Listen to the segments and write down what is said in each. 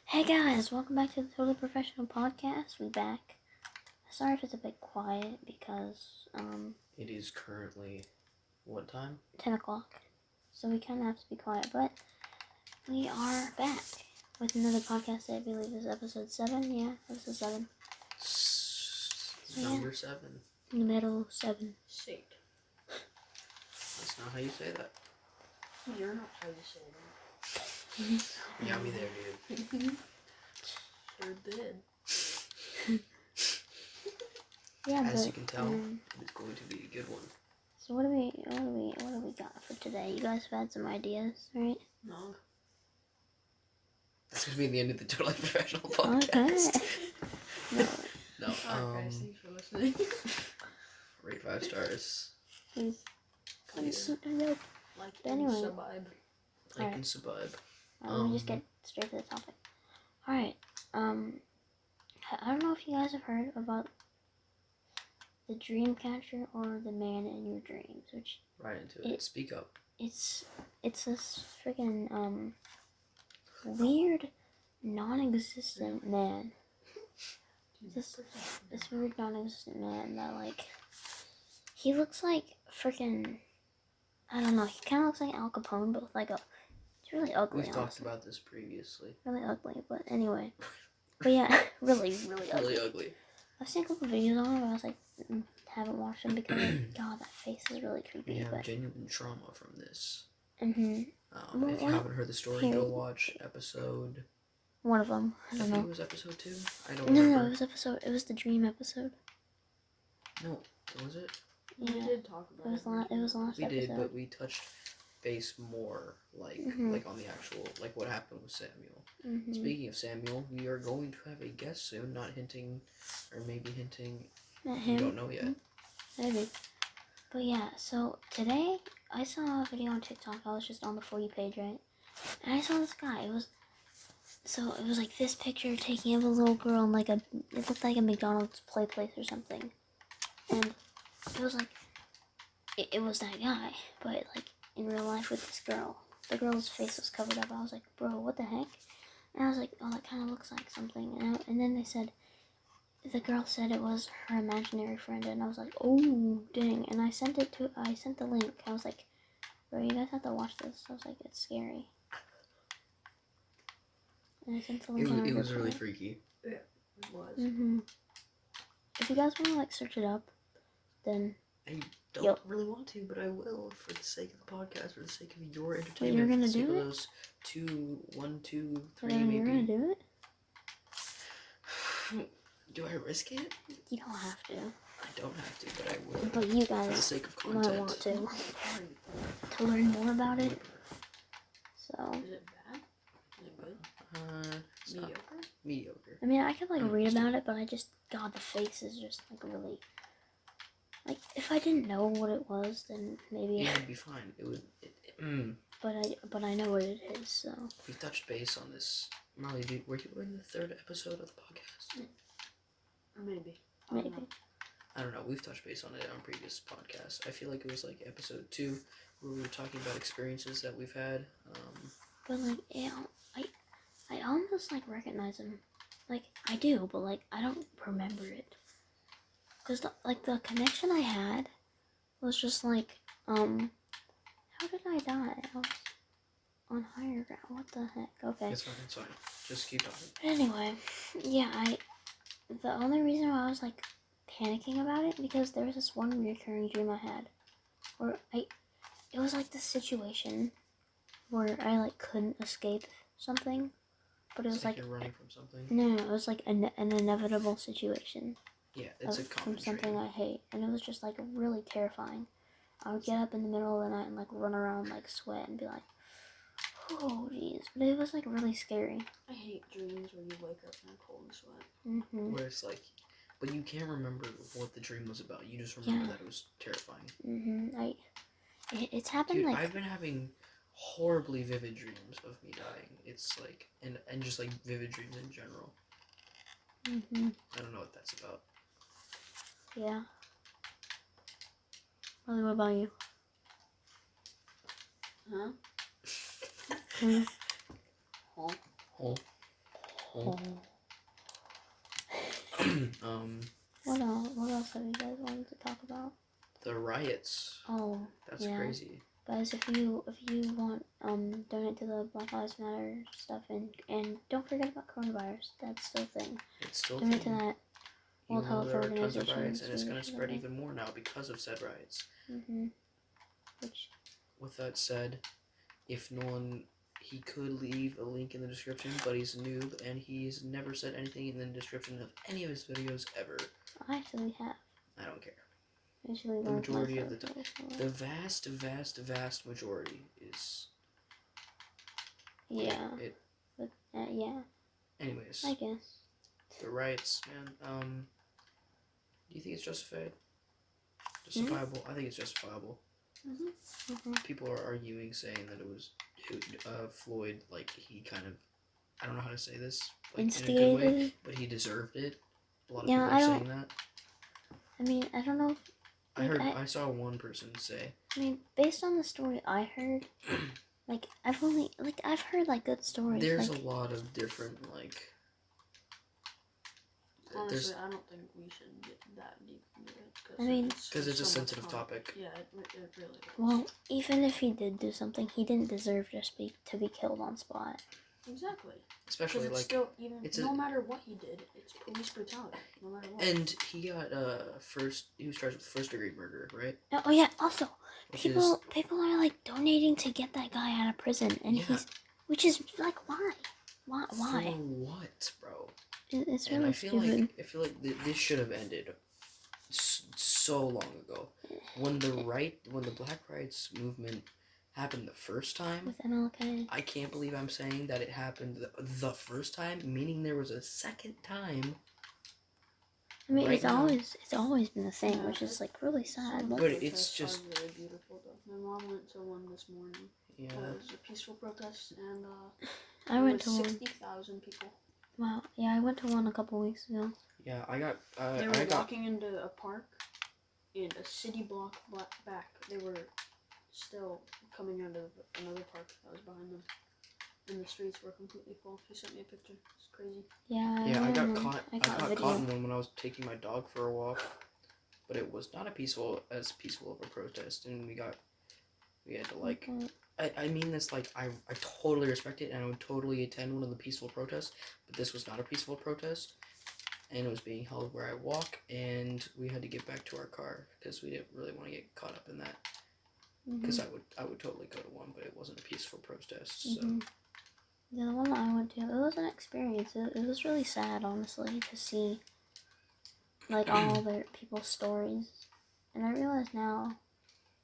Hey guys, welcome back to the Totally Professional Podcast. We back. Sorry if it's a bit quiet because It is currently what time? 10 o'clock. So we kind of have to be quiet, but we are back with another podcast. I believe is episode 7. Yeah, episode 7. Number 7. Middle 7. Shit. That's not how you say that. You're not how you say that. You got me there, dude. Sure did. Yeah, As but you can tell, it's going to be a good one. so what do we got for today? You guys have had some ideas, right? No. That's going to be the end of the Totally Professional Podcast. Okay. No. Alright guys, thanks for listening. Rate 5 stars. Please. Please. Nope. Like But anyway. and subscribe. Like and subscribe. Let me just get straight to the topic. Alright, I don't know if you guys have heard about the dream catcher or the man in your dreams, which Right into it. Speak up. it's this freaking weird non-existent man. This weird non-existent man that he looks like freaking, I don't know, he kind of looks like Al Capone, but with it's really ugly. We've talked about this previously. Really ugly, but anyway. But yeah, really ugly. Really ugly. I've seen a couple videos on it, but I was like, haven't watched them because, God, that face is really creepy. We have but genuine trauma from this. Well, If you haven't heard the story, go watch episode... one of them. I don't think know. it was episode 2? I don't No, remember. it was the dream episode. No, was it? Yeah, We did talk about it. it was the last We episode. did, but we touched base more, like on the actual, like what happened with Samuel. Speaking of Samuel, we are going to have a guest soon, not hinting, or maybe hinting, Met we him. don't know yet. Maybe. But yeah, so today I saw a video on TikTok. I was just on the For You page, right? And I saw this guy. It was like this picture taking of a little girl in it looked like a McDonald's play place or something. And it was like, it was that guy, but in real life with this girl. The girl's face was covered up. I was like, bro, what the heck? And I was like, oh, that kind of looks like something. And then they said, the girl said it was her imaginary friend, and I was like, oh, dang. And I sent the link. I was like, bro, you guys have to watch this. I was like, it's scary. And I sent the link. It was really freaky. Yeah, it was. If you guys want to search it up, then I don't really want to, but I will for the sake of the podcast, for the sake of your entertainment. you're gonna for the sake do of it? those 1, 2, 3, then maybe. you're gonna do it. Do I risk it? You don't have to. I don't have to, but I will. But you For the guys sake of might content. want to learn more about it. So, Is it bad? Is it good? It's not Mediocre? mediocre. I mean, I could read about it, but God, the face is just really, if I didn't know what it was, then maybe. It would be fine. It would. But I know what it is, so. We've touched base on this. Marley, we're in the 3rd episode of the podcast. Maybe. Maybe. I don't know. We've touched base on it on previous podcasts. I feel like it was episode 2 where we were talking about experiences that we've had. But I almost recognize him. I do, but I don't remember it. Cause the connection I had was just how did I die? I was on higher ground. What the heck? Okay. It's fine. Just keep talking. But anyway, yeah, the only reason why I was panicking about it because there was this one recurring dream I had where it was this situation where I couldn't escape something, but it was you're running from something. no, it was an inevitable situation. Yeah, it's a common from something dream. I hate, and it was just really terrifying. I would get up in the middle of the night and run around sweat and be like, oh jeez, but it was really scary. I hate dreams where you wake up in a cold and sweat. Where it's but you can't remember what the dream was about. You just remember that it was terrifying. It's happened Dude, I've been having horribly vivid dreams of me dying. It's and just vivid dreams in general. I don't know what that's about. Yeah. What about you? Huh? Hmm. Hole. Hole. Oh. What else have you guys wanted to talk about? The riots. Oh, That's yeah. crazy. Guys, if you want donate to the Black Lives Matter stuff, and don't forget about coronavirus. That's still a thing. It's still a Donate thing. to that. Even World though Health there are tons of Organization. riots, and it's going to spread even more now because of said riots. Which. With that said, if no one, he could leave a link in the description, but he's a noob and he's never said anything in the description of any of his videos ever. I actually have. I don't care. Actually, the majority of the time, the vast majority is. Yeah. Yeah. Anyways. I guess. The riots, man. Do you think it's justified? Justifiable? I think it's justifiable. People are arguing, saying that it was Floyd, like, he kind of, I don't know how to say this, like, instigated? In a good way, but he deserved it. A lot of people are saying that. I mean, I don't know. I saw one person say. I mean, based on the story I heard, like, I've heard, like, good stories. There's like, a lot of different, like... Honestly, I don't think we should get that deep into it. I mean... Because it's a sensitive topic. Yeah, it really is. Well, even if he did do something, he didn't deserve to be killed on spot. Exactly. Especially, it's like... still, even, no matter what he did, it's police brutality. No matter what. And he got, he was charged with first-degree murder, right? Oh, yeah, also, people are, like, donating to get that guy out of prison, and which is, like, why? Why? For what, bro? It's really stupid. I feel like this should have ended so long ago. When the Black Rights movement happened the first time. With MLK. I can't believe I'm saying that it happened the first time, meaning there was a second time. I mean, it's always been the same, which is, like, really sad. But it's just really beautiful, though. My mom went to one this morning. Yeah. It was a peaceful protest, and I went to 60,000 people. Wow. Yeah, I went to one a couple weeks ago. Yeah, I got. They were walking into a park, and a city block back, they were still coming out of another park that was behind them, and the streets were completely full. She sent me a picture. It's crazy. Yeah. Yeah, I got caught in one when I was taking my dog for a walk, but it was not as peaceful of a protest, and we had to, like. I mean this, like, I totally respect it, and I would totally attend one of the peaceful protests, but this was not a peaceful protest, and it was being held where I walk, and we had to get back to our car, because we didn't really want to get caught up in that, because I would totally go to one, but it wasn't a peaceful protest, so. Yeah, the one that I went to, it was an experience. It was really sad, honestly, to see, like, all the people's stories, and I realize now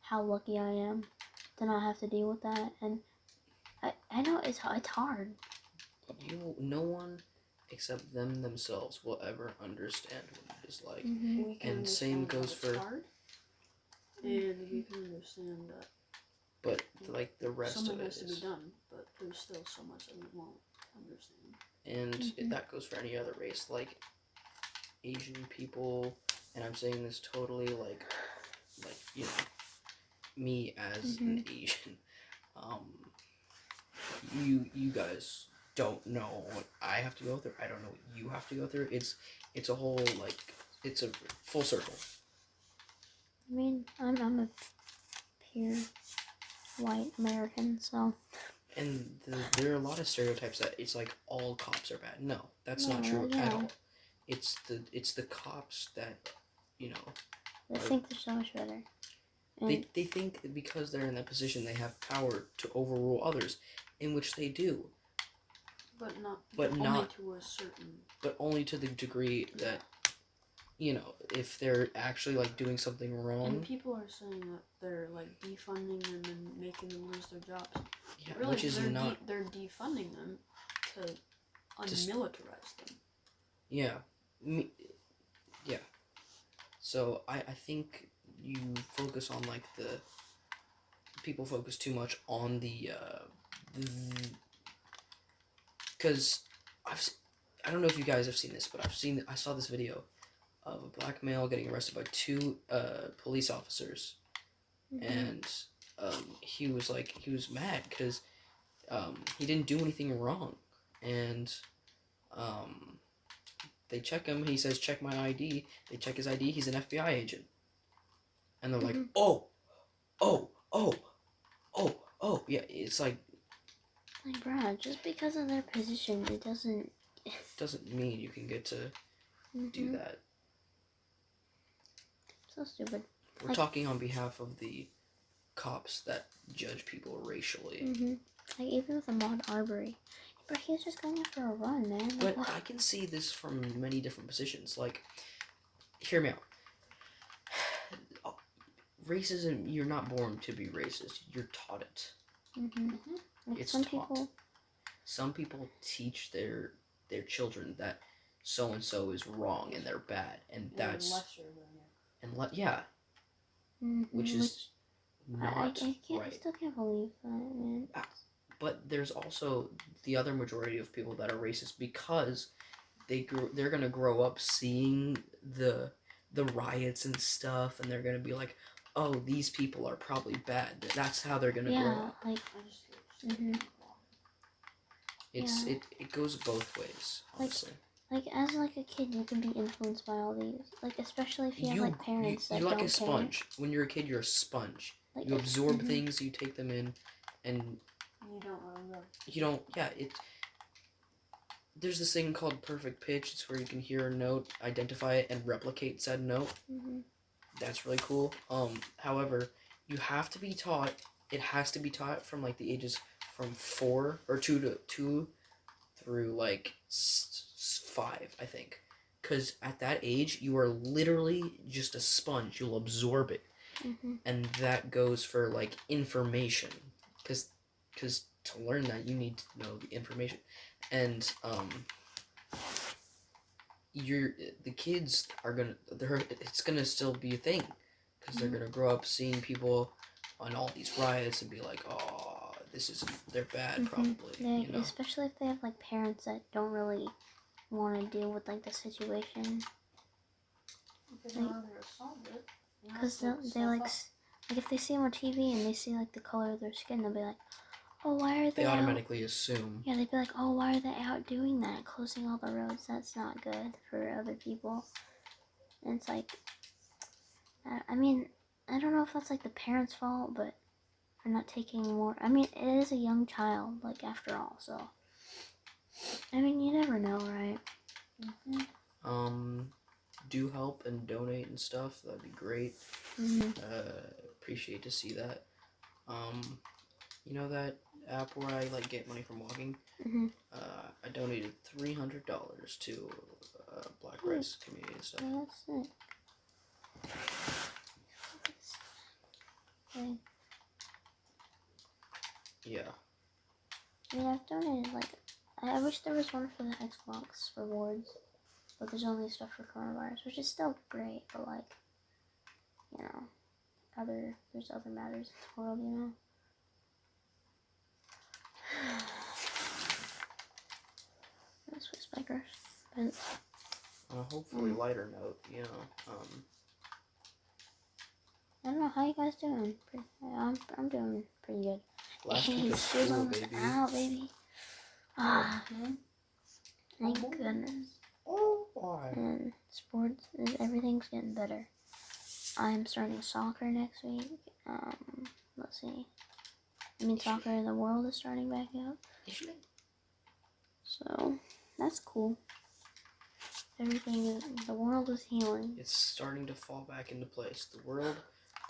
how lucky I am to not have to deal with that, and I know it's hard. No one except them themselves will ever understand what it is like. And same goes for hard, and we can understand that. But like the rest of it has to be done, but there's still so much that we won't understand. And that goes for any other race, like Asian people, and I'm saying this totally like you know. Me as an Asian, you guys don't know what I have to go through. I don't know what you have to go through. It's a whole, like, it's a full circle. I mean, I'm a pure white American, so. And there are a lot of stereotypes that it's like all cops are bad. No, that's not true at all. It's the cops that, you know. They think they're so much better. They think that because they're in that position, they have power to overrule others, in which they do. But not to a certain. But only to the degree that, you know, if they're actually like doing something wrong. And people are saying that they're like defunding them and making them lose their jobs. Yeah, really, which is not. They're defunding them to unmilitarize them. Yeah, yeah. So I think. You focus on like people focus too much on because I don't know if you guys have seen this, but I saw this video of a black male getting arrested by two police officers, and he was mad because he didn't do anything wrong, and they check him. He says, "Check my ID." They check his ID. He's an FBI agent, and they're like, "Oh, oh, oh, oh, oh." Yeah, it's like, bruh, just because of their position, it doesn't mean you can get to do that. So stupid. We're talking on behalf of the cops that judge people racially. Like, even with Ahmaud Arbery. But he was just going out for a run, man. But I can see this from many different positions. Like, hear me out. Racism, you're not born to be racist. You're taught it. Like It's some taught. people... Some people teach their children that so and so is wrong and they're bad, and that's yeah, which is not I right. still can't believe that, man. But there's also the other majority of people that are racist because they're gonna grow up seeing the riots and stuff, and they're gonna be like, oh, these people are probably bad. That's how they're gonna grow up. Like, It goes both ways, honestly. Like, as like a kid, you can be influenced by all these. Like, especially if you have like parents that you're like don't a sponge. When you're a kid, you're a sponge. Like, you absorb things, you take them in, and you don't remember. You don't. Yeah, there's this thing called perfect pitch. It's where you can hear a note, identify it, and replicate said note. That's really cool. However, you have to be taught. It has to be taught from like the ages from 4 or 2 through like 5, I think. Because at that age, you are literally just a sponge. You'll absorb it, and that goes for like information. Because to learn that, you need to know the information, and the kids are gonna it's gonna still be a thing, because they're gonna grow up seeing people on all these riots and be like, oh, they're bad, probably. You know? Especially if they have like parents that don't really want to deal with like the situation. Because they like if they see them on TV and they see like the color of their skin, they'll be like, oh, why are they automatically assume. Yeah, they'd be like, oh, why are they out doing that, closing all the roads? That's not good for other people. And it's like, I mean, I don't know if that's like the parents' fault, but for not taking more. I mean, it is a young child, like, after all, so. I mean, you never know, right? Do help and donate and stuff. That'd be great. Appreciate to see that. You know that app where I like get money from walking? I donated $300 to Black Rights community and stuff. Oh, that's sick. Okay. Yeah. I mean, I've donated like, I wish there was one for the Xbox rewards, but there's only stuff for coronavirus, which is still great, but like, you know, there's other matters in the world, you know. That's what spikers. But on a hopefully lighter note, you know, I don't know how you guys doing. I'm doing pretty good. Last week of school, baby. Out, baby. Thank goodness. Oh, why? And sports, everything's getting better. I'm starting soccer next week. Let's see. I mean, soccer in the world is starting back up. So, that's cool. The world is healing. It's starting to fall back into place. The world,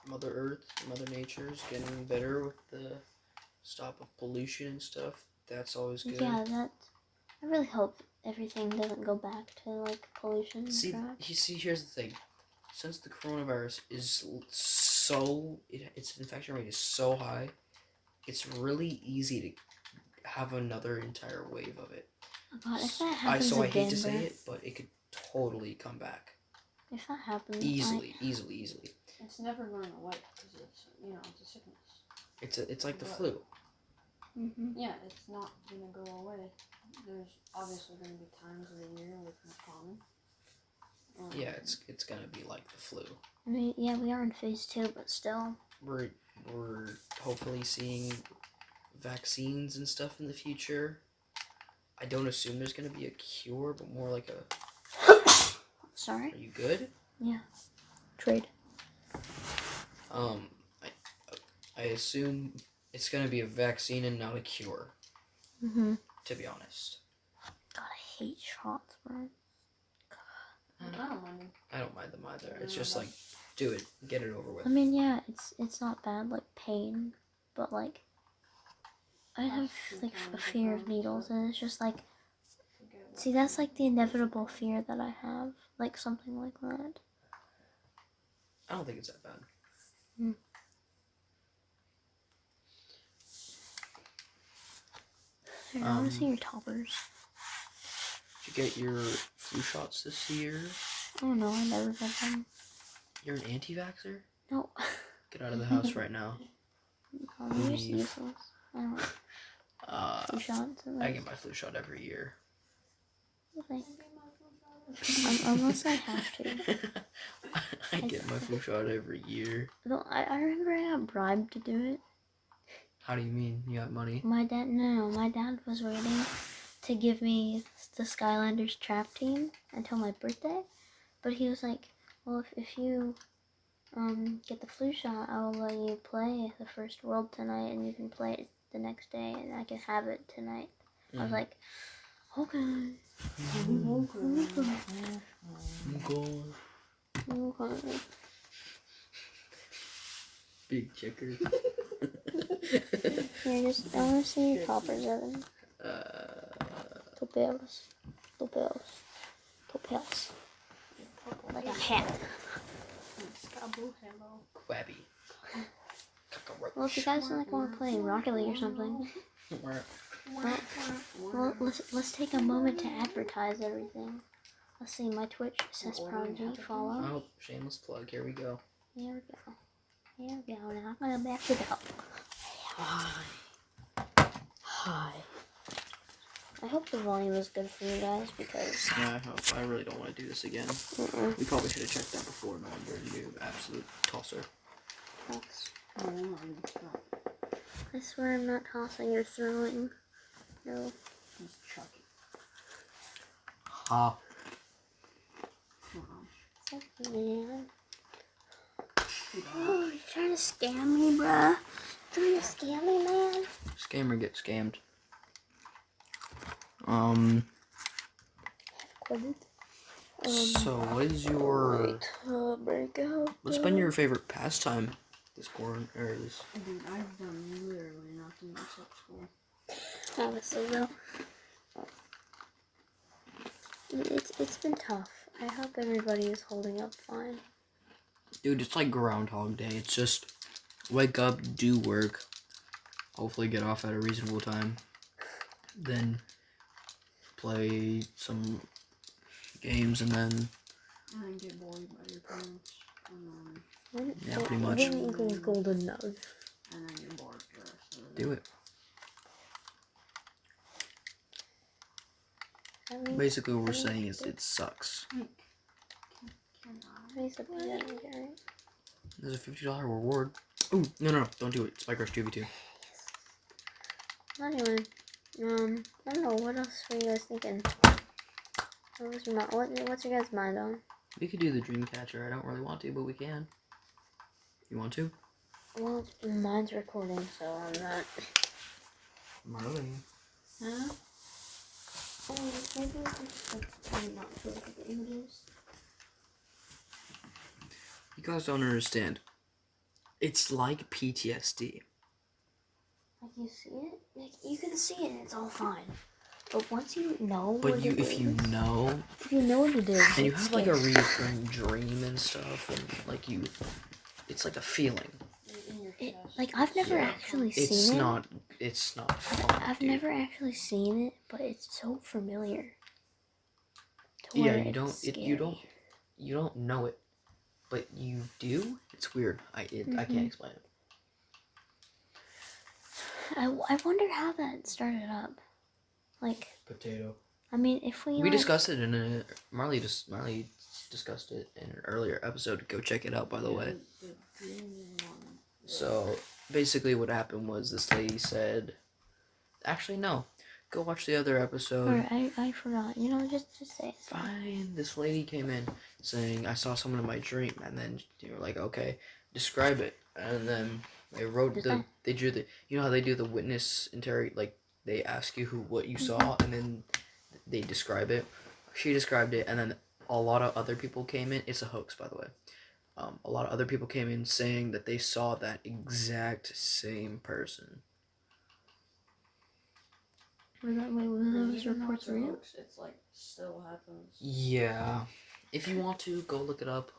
Mother Earth, Mother Nature is getting better with the stop of pollution and stuff. That's always good. Yeah, I really hope everything doesn't go back to, like, pollution. See, here's the thing. Since the coronavirus is its infection rate is so high, it's really easy to have another entire wave of it. Oh God, if that happens I hate to say it, but it could totally come back. If that happens, easily. It's never going away because it's it's a sickness. It's like the flu. Yeah, it's not gonna go away. There's obviously gonna be times of the year where it's more common. Yeah, it's gonna be like the flu. I mean, yeah, we are in phase 2, but still. We're hopefully seeing vaccines and stuff in the future. I don't assume there's gonna be a cure, but more like a. Sorry. Are you good? Yeah. Trade. I assume it's gonna be a vaccine and not a cure. Mm-hmm. To be honest. God, I hate shots, bro. I don't mind them. I don't mind them either. It's just like, do it, get it over with. I mean, yeah, it's not bad, like pain, but like I have like a fear of needles, and it's just like, see, that's like the inevitable fear that I have, like something like that. I don't think it's that bad. I want to see your toppers. Did you get your flu shots this year? Oh no, I never got them. You're an anti-vaxxer? No. Get out of the house right now. You're just useless. I don't flu shots. I get my flu shot every year. Okay. Unless I have to. I get my flu shot every year. No, I remember I got bribed to do it. How do you mean? You got money? My dad was waiting to give me the Skylanders trap team until my birthday, but he was like, well, if you get the flu shot, I will let you play the first world tonight, and you can play it the next day, and I can have it tonight. I was like, okay. Okay. Big checkers. Here, I want to see your toppers, Evan. Toperos. Like a hat. Quabby. Well, if you guys like want to play Rocket League or something, well, let's take a moment to advertise everything. Let's see, my Twitch says Prodigy, follow. Oh, shameless plug. Here we go. Here we go. Now I'm gonna back it up. Hi. I hope the volume is good for you guys because. Yeah, I hope. I really don't want to do this again. We probably should have checked that before. No wonder you absolute tosser. Thanks. I swear I'm not tossing or throwing. No. He's chucking. Ha. Man. Oh, you trying to scam me, bruh? Trying to scam me, man? Scammer get scammed. So what is your? What's been your favorite pastime this quarantine or this? Dude, I've done literally nothing except school. Honestly, though, it's been tough. I hope everybody is holding up fine. Dude, it's like Groundhog Day. It's just wake up, do work, hopefully get off at a reasonable time, then play some games, and then get bullied by your parents. Yeah, pretty much. When equals golden nug. And then get bored for the rest of the Do day. it. Basically, what we're saying is it sucks. There's a $50 reward. Ooh, no, don't do it. Spike Rush 2v2. Anyway, I don't know, what else were you guys thinking? What's your guys' mind on? We could do the Dreamcatcher. I don't really want to, but we can. You want to? Well, mine's recording, so I'm not. Marley. Huh? Oh, maybe we can just not to look at the images. You guys don't understand. It's like PTSD. Like, you see it? Like, you can see it and it's all fine. But once you know But what you, it if you is, know, if you know what it is, and you it's have like a scary. recurring dream and stuff, and like you, it's like a feeling. Like, I've never actually seen It's it. It's not fun. I've dude. never actually seen it, but it's so familiar. To Yeah, where you don't. it's You don't know it, but you do. It's weird. I can't explain it. I wonder how that started up. Like, Potato. I mean, if we discussed it in a Marley discussed it in an earlier episode. Go check it out, by the way. So basically, what happened was this lady said, actually no, Go watch the other episode. Or I forgot. You know, just say it. Fine. This lady came in saying, I saw someone in my dream. And then you were like, okay, describe it. And then they wrote they drew the, you know how they do the witness like, they ask you what you saw, and then they describe it. She described it, and then a lot of other people came in. It's a hoax, by the way. A lot of other people came in saying that they saw that exact same person. Were those reports real? It's like still happens. Yeah. If you want to, go look it up.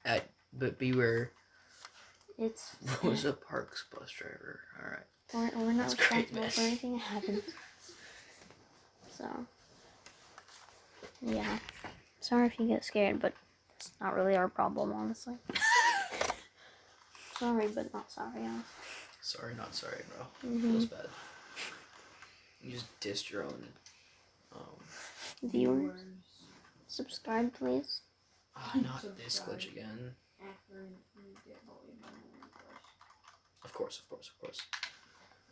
But beware. It's Rosa Parks bus driver. Alright. We're not responsible for anything that happens. So, yeah. Sorry if you get scared, but it's not really our problem, honestly. Sorry, but not sorry. Sorry, not sorry, bro. Mm-hmm. Feels bad. You just dissed your own viewers. Subscribe, please. Not this glitch again. Of course.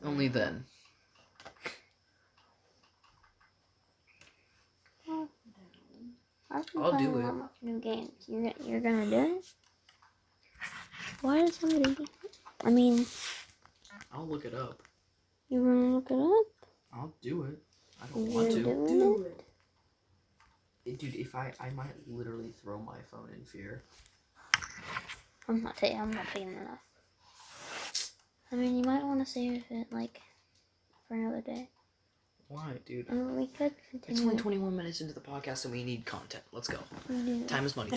Only then. Well, I'll do it. New games. You're gonna do it? Why did somebody? I mean, I'll look it up. You wanna look it up? I'll do it. I don't want to. Do it. Dude, if I might literally throw my phone in fear. I'm not taking that off. I mean, you might want to save it, like, for another day. Why, dude? We could continue. It's only 21 minutes into the podcast and we need content. Let's go. Time is money.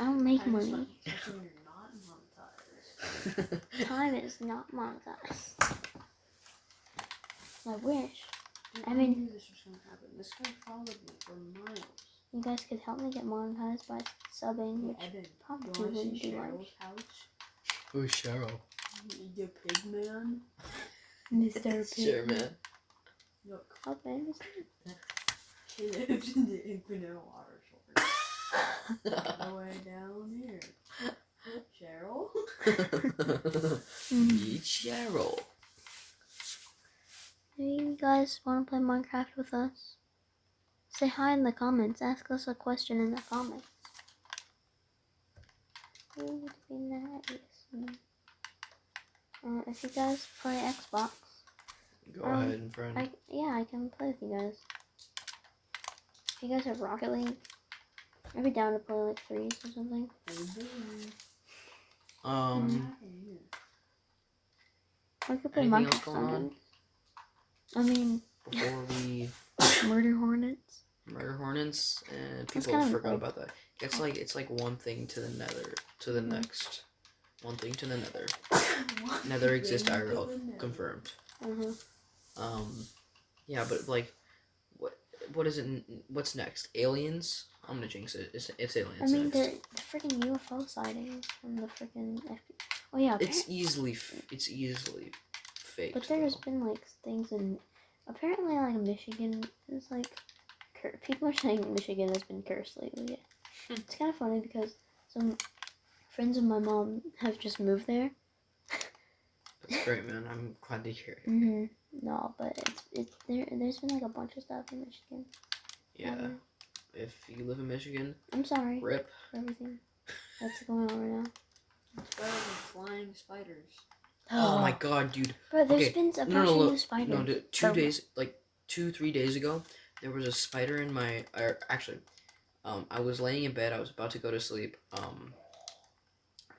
I'll make money. You're not monetized. Time is not monetized. I wish. Dude, I mean, knew this was gonna happen. This guy followed me for miles. You guys could help me get monetized by subbing, which Evan, probably wouldn't be much. Who's Cheryl? The pig man. Mr. Pig. Sure, man. Look, Okay. he lives in the infinite water source. All the way down here. Cheryl? Meet Cheryl. Hey, you guys want to play Minecraft with us? Say hi in the comments. Ask us a question in the comments. Who would be nice? If you guys play Xbox, Go ahead, friend. I can play with you guys. If you guys have Rocket League, I'd be down to play like 3s or something. We could play Anything else Minecraft going on? sometimes. I mean, Before we Murder Hornets. Murder Hornets, and That's people kind of forgot cool. about that. It's like one thing to the nether, to the next. One thing to the nether. Nether exists IRL, confirmed. Yeah, but like, what is it? What's next? Aliens? I'm gonna jinx it. It's aliens. I mean, next. they're the freaking UFO sightings from the freaking Oh yeah, It's easily fake. but there's been like things in apparently like Michigan is like people are saying Michigan has been cursed lately. It's kind of funny because some friends of my mom have just moved there. That's great, man. I'm glad to hear it. No, but there's been like a bunch of stuff in Michigan. Yeah. If you live in Michigan, I'm sorry rip. for everything that's going on right now. It's better than flying spiders. Oh my god, dude. Bro, there's been a bunch of new spiders. No, dude, 2-3 days ago, there was a spider in my. Actually, I was laying in bed. I was about to go to sleep.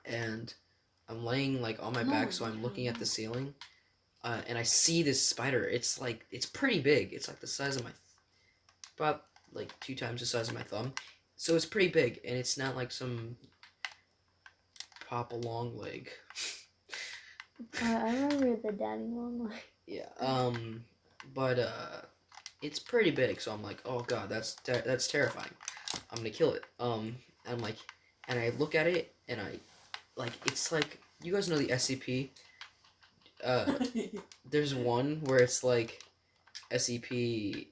And I'm laying like on my back, so I'm looking at the ceiling. And I see this spider. It's pretty big. It's like the size of about like 2 times the size of my thumb. So it's pretty big, and it's not like some pop a long leg. I remember the daddy long leg. Yeah. But it's pretty big. So I'm like, oh god, that's terrifying. I'm gonna kill it. I'm like, and I look at it, and it's like, you guys know the SCP. There's one where it's like SCP.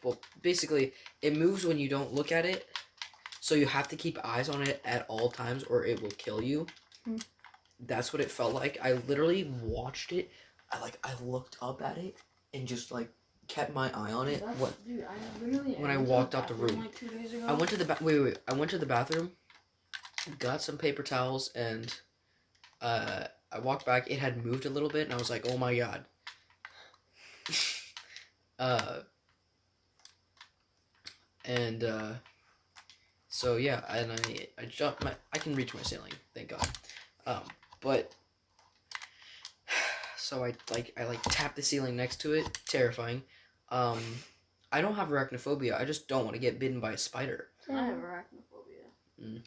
Well, basically, it moves when you don't look at it, so you have to keep eyes on it at all times, or it will kill you. That's what it felt like. I literally watched it I looked up at it and just like kept my eye on it. Dude, I literally when I walked out the room. like 2 days ago. I went to the wait. I went to the bathroom, got some paper towels, and I walked back. It had moved a little bit, and I was like, "Oh my god." And so yeah, and I jumped I can reach my ceiling, thank God. But so I tap the ceiling next to it, terrifying. I don't have arachnophobia. I just don't want to get bitten by a spider. I have arachnophobia.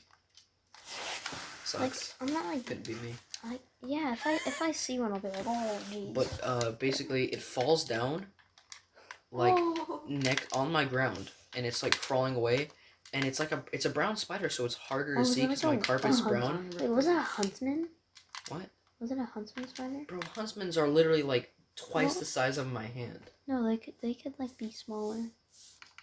Sucks. Like, I'm not like. Couldn't be me. Yeah, if I see one, I'll be like, oh, jeez. But basically, it falls down, like neck on my ground, and it's like crawling away, and it's a brown spider, so it's harder to see because my carpet's brown. Wait, was it a huntsman? What? Was it a huntsman spider? Bro, huntsmans are literally like twice the size of my hand. No, they could like be smaller.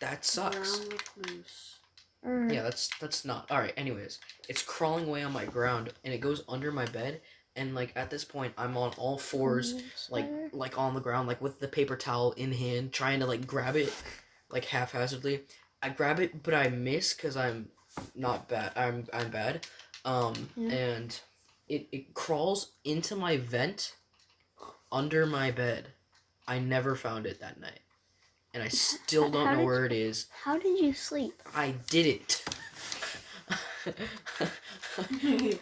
That sucks. Brown recluse. Yeah, that's not alright. Anyways, it's crawling away on my ground, and it goes under my bed. And like at this point, I'm on all fours, like on the ground, like with the paper towel in hand, trying to like grab it, like haphazardly. I grab it, but I miss because I'm not bad. I'm bad. And it crawls into my vent, under my bed. I never found it that night, and I still don't know where it is. How did you sleep? I didn't.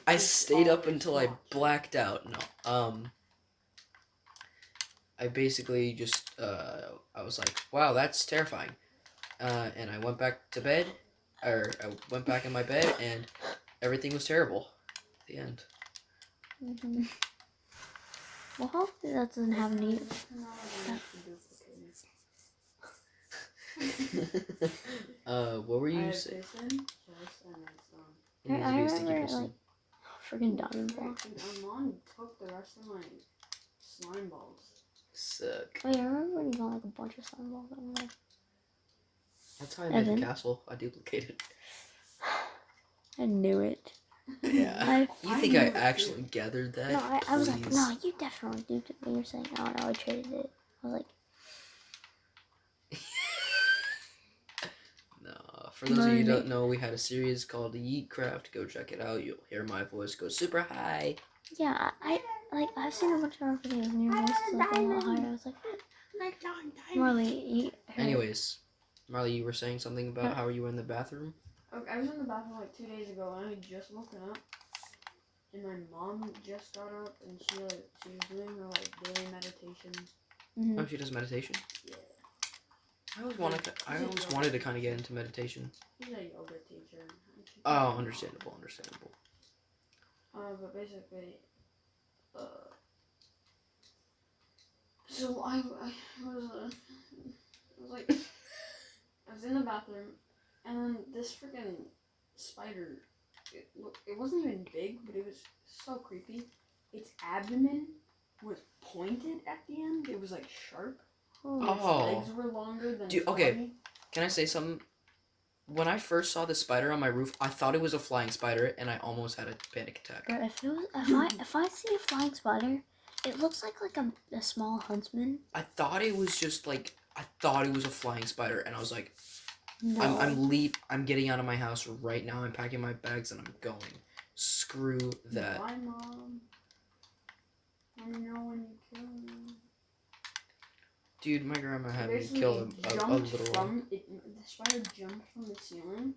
I stayed up until I blacked out. No. I basically just I was like, wow, that's terrifying. And I went back to bed, or I went back in my bed, and everything was terrible. The end. Mm-hmm. Well, hopefully that doesn't happen to you. What were you saying? I remember like freaking diamond ball. My mom took the rest of my slime balls. Suck. Wait, I remember when you got like a bunch of slime balls. I'm like, that's how I made the castle. I duplicated. I knew it. Yeah. You think I actually gathered that? No, I was like, no, you definitely duped it. But you're saying, oh no, I traded it. I was like, no. For those of you who don't know, we had a series called Yeetcraft. Go check it out. You'll hear my voice go super high. Yeah, I've seen a bunch of our videos and your voice is like a lot higher. I was like, Marley, anyways, Marley, you were saying something about how you were in the bathroom? Okay, I was in the bathroom like 2 days ago and I had just woken up. And my mom just got up and she was doing her like daily meditation. Mm-hmm. Oh, she does meditation? Yeah. I always wanted to kind of get into meditation. She's a yoga teacher. Oh, understandable. But basically, so I was in the bathroom, and then this freaking spider, it wasn't even big, but it was so creepy. Its abdomen was pointed at the end. It was like sharp. Oh. Its legs were longer than. Dude, okay. Can I say something? When I first saw the spider on my roof, I thought it was a flying spider, and I almost had a panic attack. Bro, if I see a flying spider, it looks like a small huntsman. I thought it was just like a flying spider, and I was like, no. I'm getting out of my house right now. I'm packing my bags and I'm going. Screw that. Bye, Mom. Let me know when you kill me. Dude, my grandma had me kill a little one. The spider jumped from the ceiling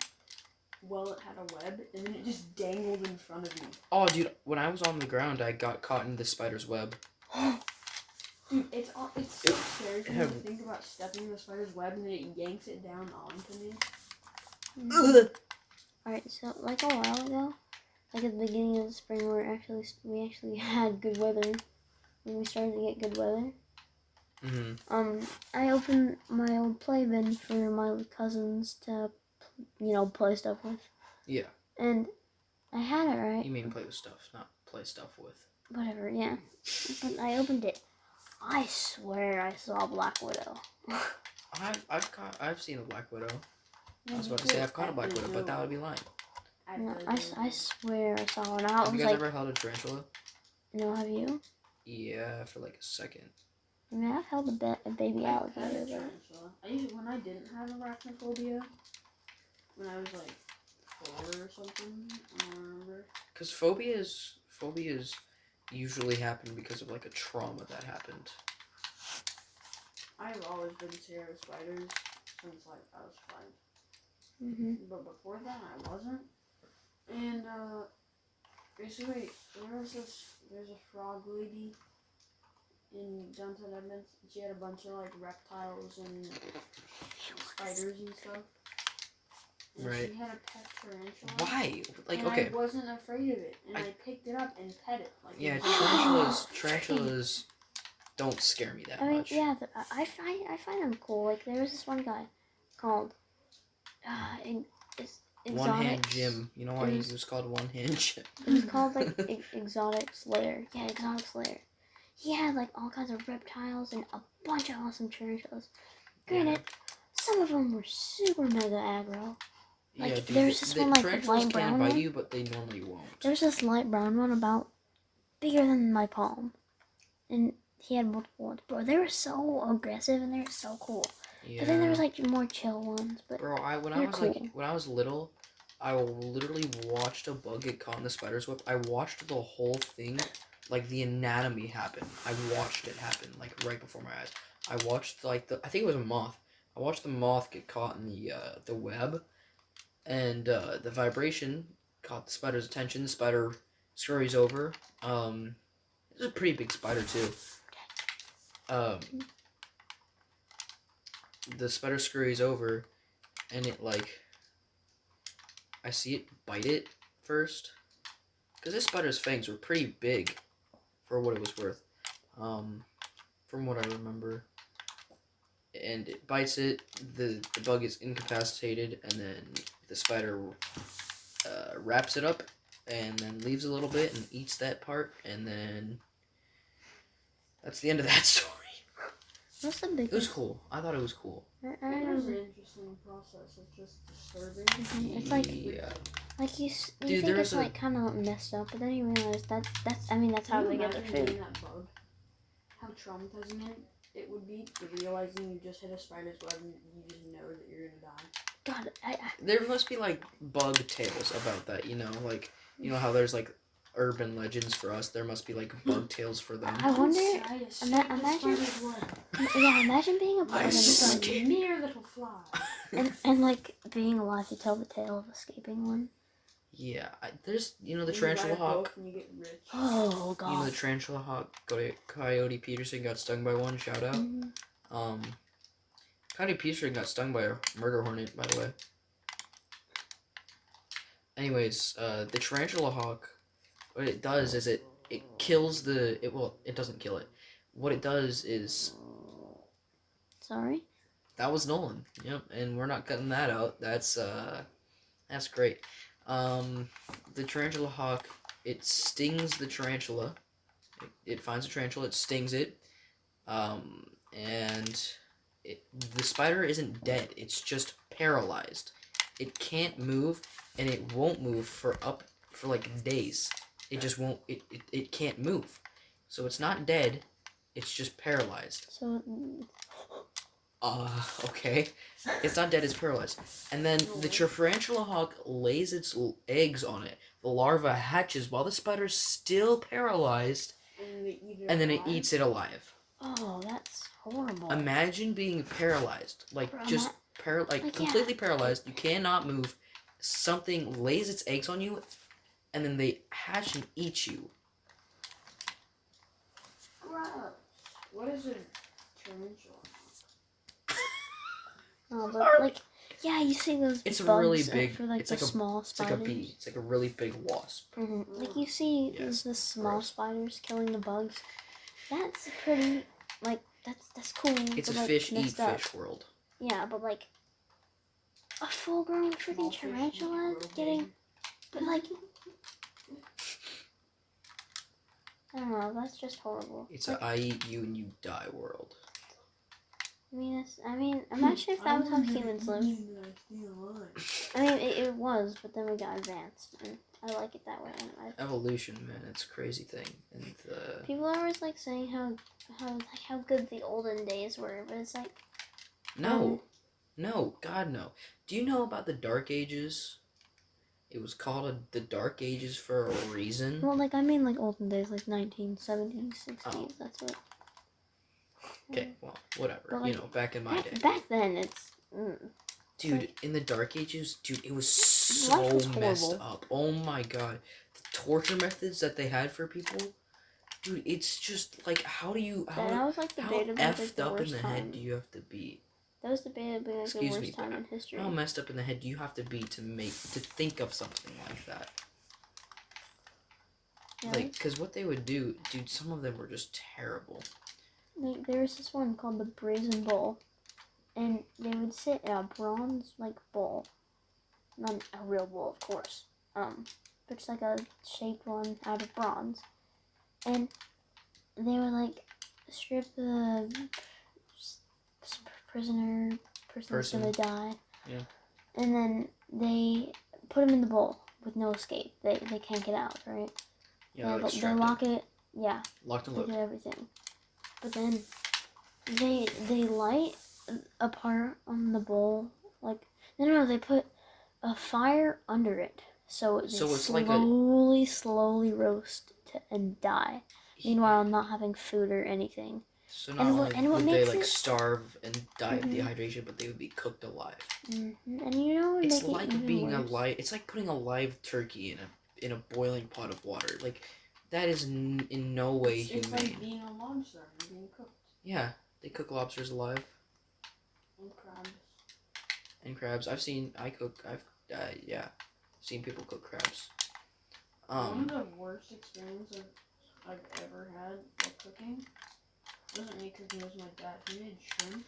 while it had a web, and then it just dangled in front of me. Oh, dude, when I was on the ground, I got caught in the spider's web. Dude, it's so scary to think about stepping in the spider's web and then it yanks it down onto me. Alright, so like a while ago, like at the beginning of the spring, we actually had good weather. When we started to get good weather. Mm-hmm. I opened my old play bin for my cousins to, play stuff with. Yeah. And I had it, right? You mean play with stuff, not play stuff with. Whatever, yeah. But I opened it. I swear I saw a Black Widow. I've seen a Black Widow. I was about to say I've caught a Black Widow, but that would be lying. No, I swear I saw one. Have you guys ever held a tarantula? No, have you? Yeah, for like a second. I mean, I've held a baby I alligator, had a but tarantula. I usually, when I didn't have arachnophobia, when I was like 4 or something, I don't remember. Because phobias usually happen because of like a trauma that happened. I've always been scared of spiders since like I was 5. But before that, I wasn't. And basically, there's a frog lady in downtown Edmonds. She had a bunch of like reptiles and spiders and stuff. And Right. she had a pet tarantula. Why? Like, and okay. I wasn't afraid of it, and I picked it up and pet it. Like, Yeah, it was tarantulas don't scare me that I mean, much. yeah, I find them cool. Like there was this one guy called One Hand Exotics. Jim. You know why he was called One Hand Jim? It was called like Exotic Slayer. Yeah, Exotic Slayer. He had like all kinds of reptiles and a bunch of awesome tarantulas. Granted, some of them were super mega aggro. Like yeah, dude, there's this one like tarantulas light brown can bite one. you, but they normally won't. There's this light brown one about bigger than my palm, and he had multiple ones. Bro, they were so aggressive and they were so cool. Yeah. But then there was like more chill ones. But bro, when I was little, I literally watched a bug get caught in the spider's web. I watched the whole thing, like the anatomy happen. I watched it happen, like right before my eyes. I watched like I think it was a moth. I watched the moth get caught in the web, and the vibration caught the spider's attention. The spider scurries over. It was a pretty big spider too. The spider scurries over, and it like, I see it bite it first, because this spider's fangs were pretty big, for what it was worth, from what I remember. And it bites it. The bug is incapacitated, and then the spider wraps it up, and then leaves a little bit and eats that part, and then that's the end of that story. what's the biggest? It was cool. I thought it was cool. It was an interesting process. It's just disturbing. It's like Yeah. like you Dude, think it's like kind of messed up, but then you realize that's how they get their food. That bug? How traumatizing it would be to realizing you just hit a spider's web and you just know that you're gonna die. God, There must be like bug tales about that, like how there's like urban legends for us. There must be like bug tales for them. I wonder. Imagine. Imagine being a bug A mere little fly. and like being alive to tell the tale of escaping one. Yeah, there's the tarantula hawk. And you get rich. Oh God. The tarantula hawk. Coyote Peterson got stung by one. Shout out. Mm-hmm. Coyote Peterson got stung by a murder hornet, by the way. Anyways, the tarantula hawk, what it does is it kills it doesn't kill it. What it does is... Sorry? That was Nolan. Yep, and we're not cutting that out. That's great. The tarantula hawk, it stings the tarantula. It finds a tarantula, it stings it. And the spider isn't dead. It's just paralyzed. It can't move, and it won't move for like days. It just won't. It can't move. So it's not dead. It's just paralyzed. So. Okay. It's not dead. It's paralyzed. And then the tarantula hawk lays its eggs on it. The larva hatches while the spider's still paralyzed, and then it eats it alive. Oh, that's horrible. Imagine being paralyzed, completely paralyzed. You cannot move. Something lays its eggs on you, and then they hatch and eat you. Gross. What is a tarantula? Oh, but yeah, you see those It's bugs really big. for the small spiders. It's like a bee. It's like a really big wasp. Mm-hmm. Like you see the small spiders killing the bugs. That's pretty, that's cool. It's but, a fish eat up. fish world. Yeah, but a full-grown freaking tarantula getting, but I don't know. That's just horrible. It's a I eat you and you die world. I mean, imagine if that was how humans live. I mean, it was, but then we got advanced, and I like it that way. Evolution, man, it's a crazy thing. And people are always like saying how good the olden days were, but it's like no, God no. Do you know about the Dark Ages? It was called the Dark Ages for a reason. Well, like I mean, like olden days, like 1970s, 60s. Oh. That's what. Okay, well, whatever. Like, you know, back in my day. Back then, it's. Dude, like, in the Dark Ages, dude, it was so messed up. Oh my god. The torture methods that they had for people, dude, it's just like, how effed up in the head do you have to be? That was debated like the worst time in history. How messed up in the head do you have to be to think of something like that? Yeah. Like, because what they would do, dude, some of them were just terrible. Like, there was this one called the Brazen Bull. And they would sit in a bronze, like, bowl. Not a real bowl, of course. But just like a shaped one out of bronze. And they would, like, strip the person that's gonna die. Yeah. And then they put him in the bowl with no escape. They can't get out, right? Yeah, they lock it. Yeah. Locked and loaded. loaded. They do everything. But then they light a part on the bowl, like no, they put a fire under it, so it's slowly roast and die. Meanwhile, not having food or anything. So not only would they like starve and die of dehydration, but they would be cooked alive. Mm-hmm. And you know, it's like being alive. It's like putting a live turkey in a boiling pot of water. Like that is in no way humane. It's like being a lobster and being cooked. Yeah, they cook lobsters alive. And crabs. I've seen people cook crabs. One of the worst experiences I've ever had while cooking wasn't me cooking, it was my dad. He made shrimp.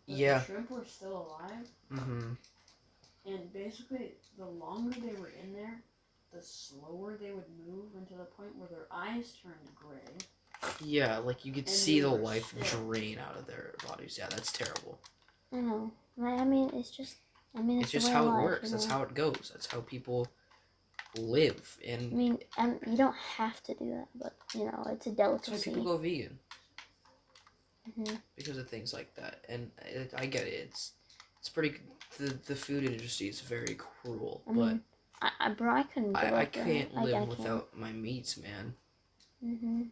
But the shrimp were still alive. Mm-hmm. And basically, the longer they were in there, the slower they would move until the point where their eyes turned gray. Yeah, like you could see the life drain out of their bodies. Yeah, that's terrible. I know. I mean, it's just how it works. That's how it goes. That's how people live. And I mean, you don't have to do that, but you know, it's a delicacy. That's why people go vegan. Mm-hmm. Because of things like that, and I get it. It's pretty. The food industry is very cruel, but I couldn't. I can't live without my meats, man. Mm-hmm.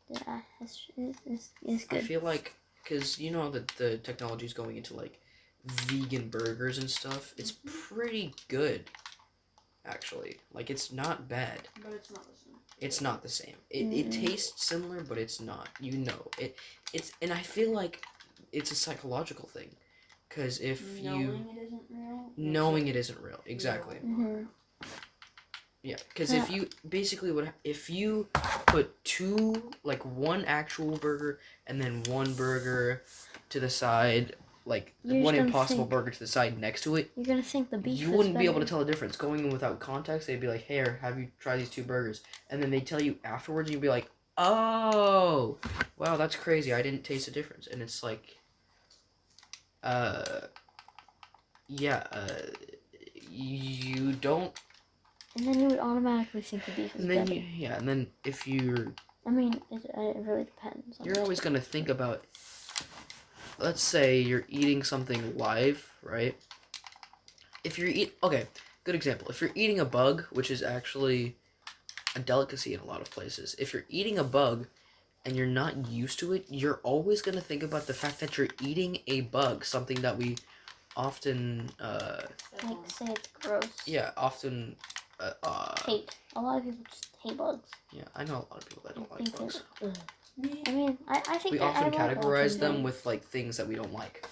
Yeah, it's good. I feel like, because you know that the technology is going into like vegan burgers and stuff. It's pretty good, actually. Like it's not bad. But it's not the same. It's not the same. It tastes similar, but it's not. You know it. It's and I feel like it's a psychological thing, because if knowing it isn't real, exactly. Mm-hmm. Yeah, because if you put one actual burger and then one burger to the side, like one Impossible Burger to the side next to it, you're gonna think the beef. You wouldn't be able to tell the difference. Going in without context, they'd be like, "Hey, have you tried these two burgers?" And then they tell you afterwards, and you'd be like, "Oh, wow, that's crazy. I didn't taste the difference." And it's like, you don't. And then you would automatically think the beef is better. And then if you're... I mean, it really depends. You're always going to think about... Let's say you're eating something live, right? Okay, good example. If you're eating a bug, which is actually a delicacy in a lot of places. If you're eating a bug and you're not used to it, you're always going to think about the fact that you're eating a bug. Something that we often... say it's gross. Yeah, often... hate. A lot of people just hate bugs. Yeah, I know a lot of people that don't like bugs. I mean, I think we often categorize them with like things that we don't like.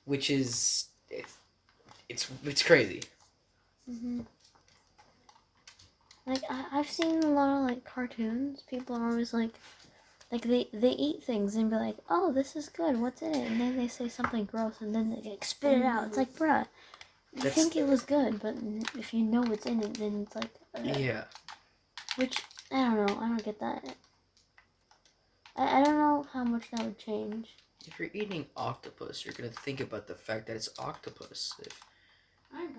Which is it's crazy. Mhm. Like I've seen a lot of like cartoons. People are always like they eat things and be like, oh, this is good, what's in it? And then they say something gross and then they like, spit it out. It's like, bruh, you think it was good, but if you know what's in it, then it's like... Yeah. Which, I don't know, I don't get that. I don't know how much that would change. If you're eating octopus, you're gonna think about the fact that it's octopus. If I think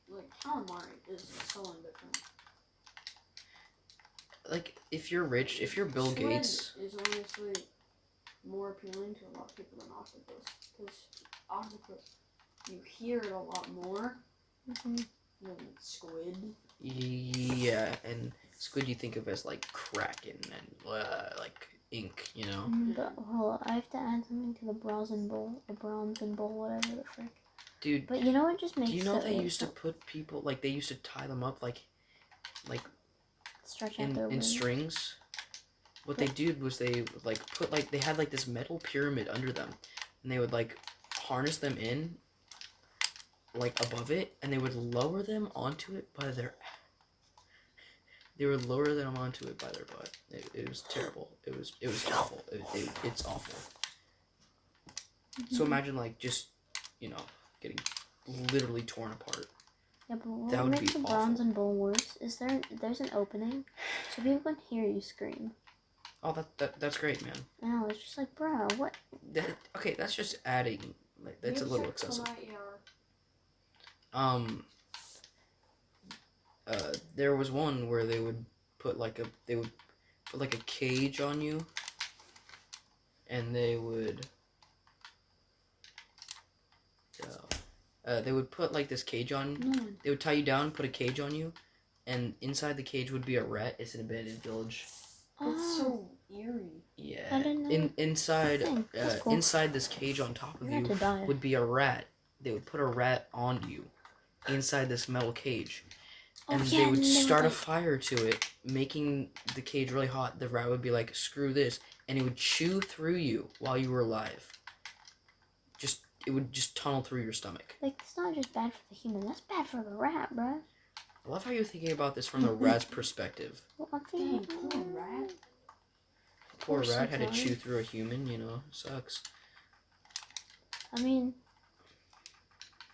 like calamari is someone different. like if you're rich, if you're Bill Squid Gates, is honestly more appealing to a lot of people than octopus, because octopus you hear it a lot more than squid. yeah, and squid you think of as like kraken and like ink, you know. But hold on, I have to add something to the Bronzen Bowl, whatever the frick. Dude, but you know what just makes do you know they used to put people like they used to tie them up like stretch out their in strings? What they did was they like put like they had like this metal pyramid under them, and they would like harness them in like above it, and they would lower them onto it by their. They would lower them onto it by their butt. It was terrible. It was awful. It's awful. So imagine like just getting literally torn apart. Yeah, but what makes the Bronzen Bowl worse is there's an opening, so people can hear you scream. Oh, that's great, man. I know, it's just like, bro, what? Okay, that's just adding. Like, that's a little excessive. There was one where they would put like a cage on you, and they would put like this cage on. They would tie you down, put a cage on you, and inside the cage would be a rat. It's an abandoned village. That's so eerie. Yeah. I didn't know. Inside cool. inside this cage on top of you would be a rat. They would put a rat on you inside this metal cage. And they would start a fire to it, making the cage really hot. The rat would be like, screw this, and it would chew through you while you were alive. It would just tunnel through your stomach. Like, it's not just bad for the human, that's bad for the rat, bruh. I love how you're thinking about this from the rat's perspective. Well, I'm thinking, poor rat. Poor rat had to chew through a human, sucks. I mean,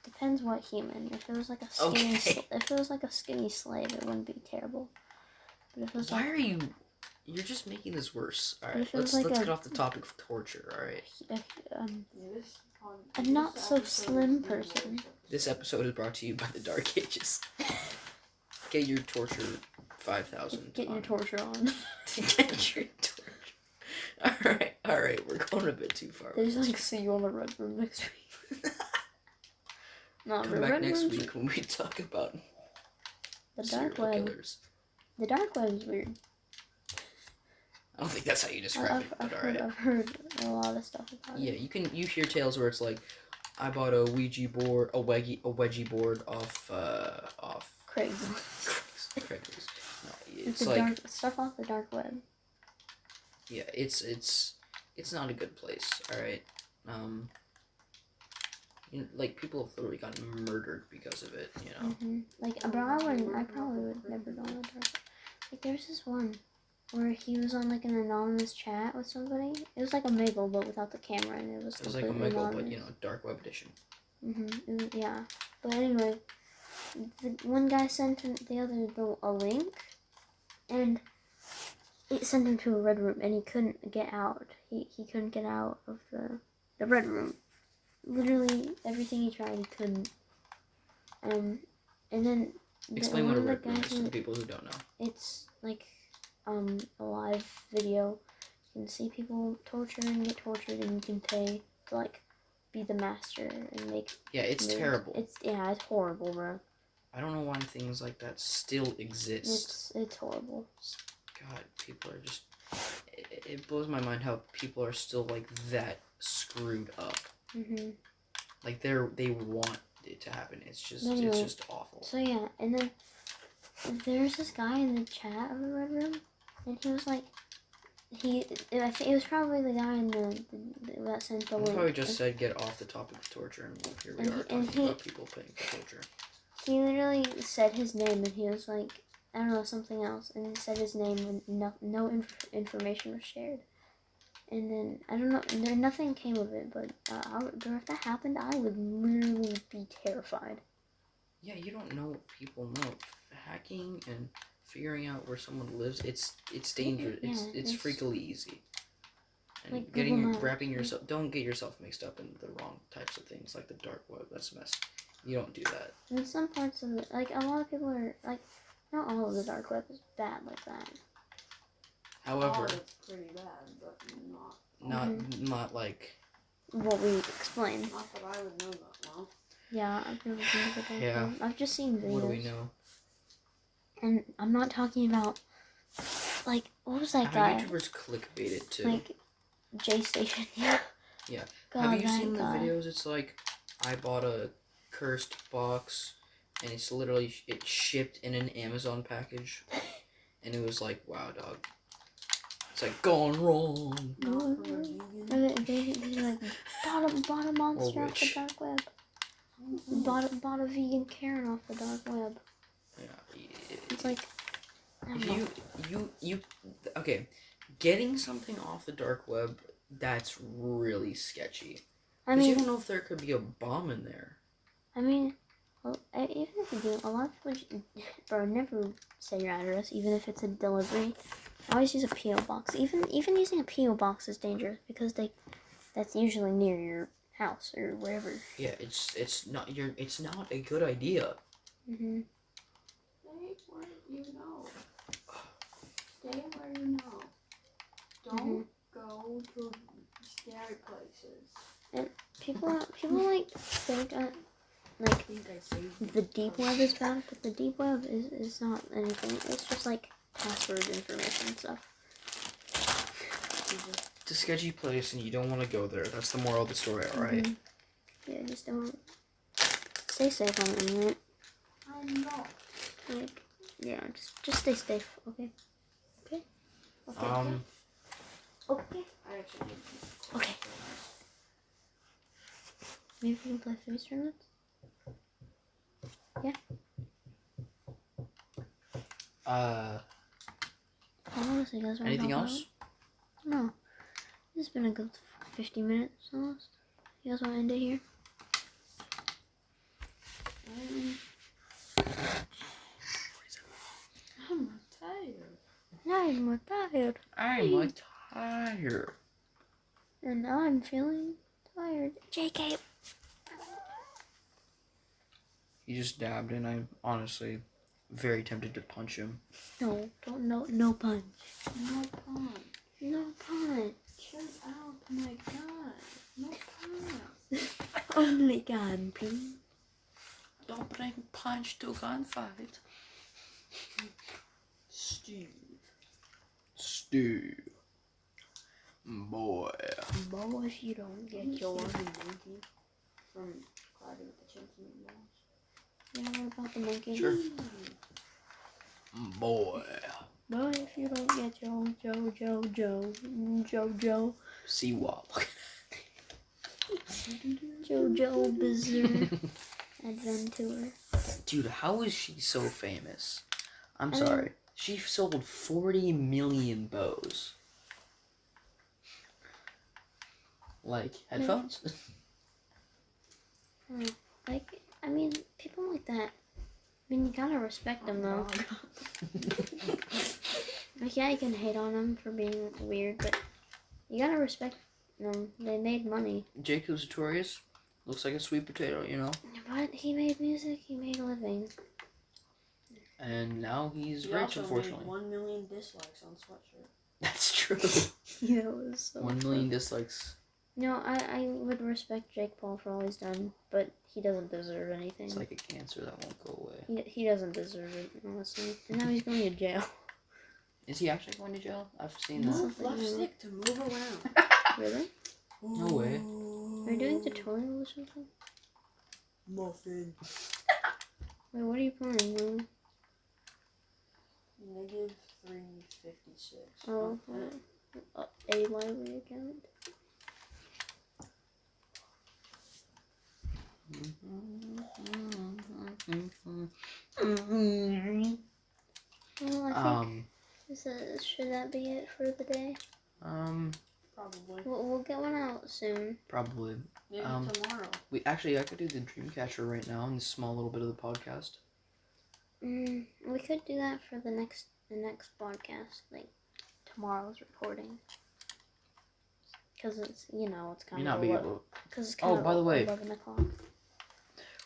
depends what human. If it was like a skinny, if it was like a skinny slave, it wouldn't be terrible. But if it was are you? You're just making this worse. All right, let's get off the topic of torture. All right. A not so slim person. This episode is brought to you by the Dark Ages. Get your torture 5,000. Get your torture on. Get your torture. All right, we're going a bit too far. They just see you on the Red Room next week. Come back next week when we talk about the dark web. Killers. The dark web is weird. I don't think that's how you describe it, but alright. I've heard a lot of stuff about it. Yeah, you hear tales where it's like, I bought a Ouija board, a wedgie board off Craigslist. Craigslist. No, it's like stuff off the dark web. Yeah, it's not a good place. All right, like people have literally gotten murdered because of it. Like, bro, I probably would never go on the dark web. Like, there's this one where he was on like an anonymous chat with somebody. It was like a Miggle, but without the camera, and it was like a Miggle, anonymous. but dark web edition. Yeah, but anyway, the one guy sent the other a link, and it sent him to a red room, and he couldn't get out. He couldn't get out of the red room. Literally everything he tried, he couldn't. And then explain what a red room is to the people who don't know. It's like a live video. You can see people torture and get tortured, and you can pay to like be the master and make. Yeah, it's terrible. It's horrible, bro. I don't know why things like that still exist. It's horrible. God, people are just. It blows my mind how people are still like that screwed up. Like they want it to happen. It's just awful. So yeah, and then there's this guy in the chat of the red room, and he was like, I think it was probably the guy in that sent the link. Probably just said get off the topic of torture, and here we are talking about people paying for torture. He literally said his name, and he was like, I don't know, something else, and he said his name, and no information was shared. And then, I don't know, nothing came of it, but if that happened, I would literally be terrified. Yeah, you don't know what people know. Hacking and figuring out where someone lives, it's dangerous. It's freakily easy. And Like Google Maps. wrapping yourself. Don't get yourself mixed up in the wrong types of things like the dark web. That's a mess. You don't do that. In some parts of it, like a lot of people are like, not all of the dark web is bad like that. However, it's pretty bad, but not. Not like what we explained. Not that I would know that well. Yeah, I've never been to the dark Yeah. web. I've just seen videos. What do we know? And I'm not talking about, like, what was that How guy? YouTubers clickbait it too. Like, J Station. Yeah. Yeah. God, Have you that seen the guy. videos? It's like, I bought a cursed box, and it's literally, it shipped in an Amazon package. And it was like, wow, dog. It's like, gone wrong. Not from a vegan. They like, bought a monster off the witch. dark web. Mm-hmm. Bought a vegan Karen off the dark web. Yeah. It's like, I don't know. If you, okay, getting something off the dark web, that's really sketchy. I Because you mean, don't know if there could be a bomb in there. well, even if you do, a lot of people, bro, never say your address, even if it's a delivery. Always use a P.O. box. Even using a P.O. box is dangerous because that's usually near your house or wherever. Yeah, it's not a good idea. Mhm. Stay where you know. Stay where you know. Don't go to scary places. People like think like I think I saved the deep web is bad, but the deep web is not anything. It's just like password information and stuff. It's a sketchy place and you don't want to go there. That's the moral of the story, alright? Mhm. Yeah, just don't stay safe on the internet. I know. Like, yeah, just stay safe, okay? Okay. Okay. Okay. I actually did. Okay. Maybe we can play freeze tournaments? Yeah. Honestly, guys, Anything else? No. This has been a good 50 minutes almost. You guys want to end it here? I'm tired. I'm tired. I'm tired. And I'm feeling tired. JK. He just dabbed and I'm honestly very tempted to punch him. No punch. No punch. No punch. Shut up, my God. No punch. Only God, please. Don't bring punch to gunfight. Steve. Boy. Boy, if you don't get your... monkey from Cloudy with the Chimps and Meatballs. Yeah, what about the monkey? Sure. Boy. Boy, if you don't get your Jojo. Sea-Wop. Jojo Bizarre Adventure. Dude, how is she so famous? I'm I sorry. She sold 40 million bows. Like, headphones? Like, I mean, people like that. I mean, you gotta respect them though. Like, yeah, you can hate on them for being weird, but you gotta respect them. They made money. Jacob Sartorius looks like a sweet potato, you know? But he made music, he made a living. And now he's He rich, also unfortunately. made 1 million dislikes on Sweatshirt. That's true. Yeah, it was so 1 million dislikes. No, I would respect Jake Paul for all he's done, but he doesn't deserve anything. It's like a cancer that won't go away. He doesn't deserve it, honestly. And now he's going to jail. Is he actually going to jail? I've seen that. Move left stick to move around. Really? No way. Are you doing tutorial or something? Muffin. Wait, what are you playing, Lily? Negative 356. Oh, a library account. Well, I think should that be it for the day? Probably. We'll get one out soon. Probably. Maybe tomorrow. I could do the Dreamcatcher right now in this small little bit of the podcast. We could do that for the next podcast, like tomorrow's recording. Because it's, it's kind May of not be able. Because it's kind of by the way, 11 o'clock.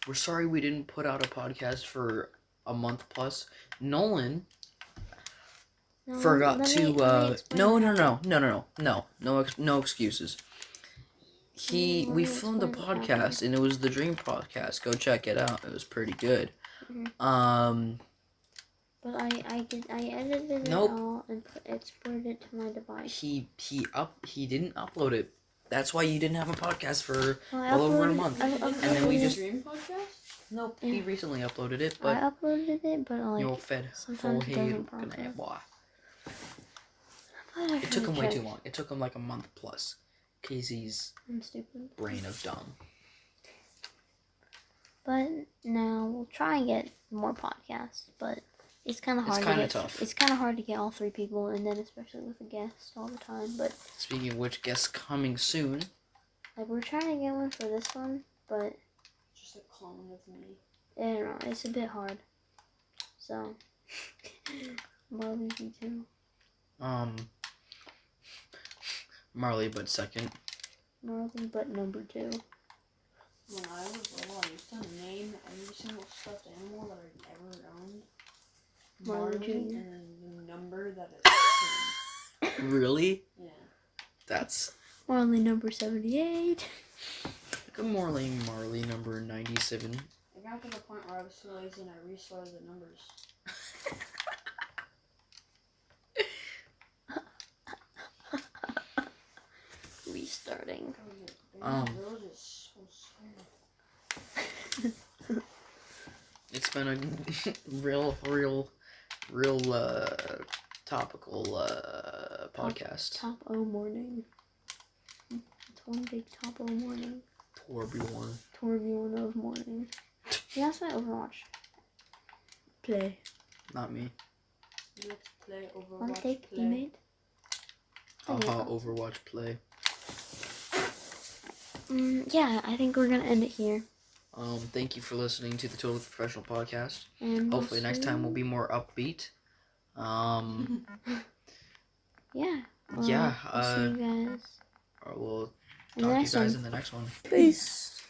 we're sorry we didn't put out a podcast for a month plus. Nolan forgot to. No excuses. We filmed a podcast and it was the Dream podcast. Go check it out. It was pretty good. Mm-hmm. But I edited it all and exported it to my device. He didn't upload it. That's why you didn't have a podcast for over a month. And then we just Dream podcast. Nope. He recently uploaded it, but I uploaded it, but sometimes it doesn't process. It took him way too long. It took him like a month plus. Casey's stupid. brain of dumb. But now we'll try and get more podcasts, but it's kind of hard. It's kind of tough. It's kind of hard to get all 3 people, and then especially with a guest all the time. But speaking of which, guests coming soon. Like we're trying to get one for this one, but just a clone of me. I don't know. It's a bit hard. So Marley V2. Marley, but second. Marley, but number 2. When I was little, I used to name every single stuffed animal that I'd ever owned. Marley, and then the number that it's in. Really? Yeah. That's Marley number 78. Good morning, Marley number 97. I got to the point where I was so lazy and I restarted the numbers. Restarting. It's been a real topical podcast. Top O morning. It's one big top O morning. Torbjorn of morning. Yeah, that's my Overwatch. Play. Not me. Let's play Overwatch. One take, teammate. Overwatch play. Yeah, I think we're gonna end it here. Thank you for listening to the Totally Professional Podcast. And hopefully next time we'll be more upbeat. Yeah. Yeah. We'll see you guys. We'll talk to you guys in the next one. Peace.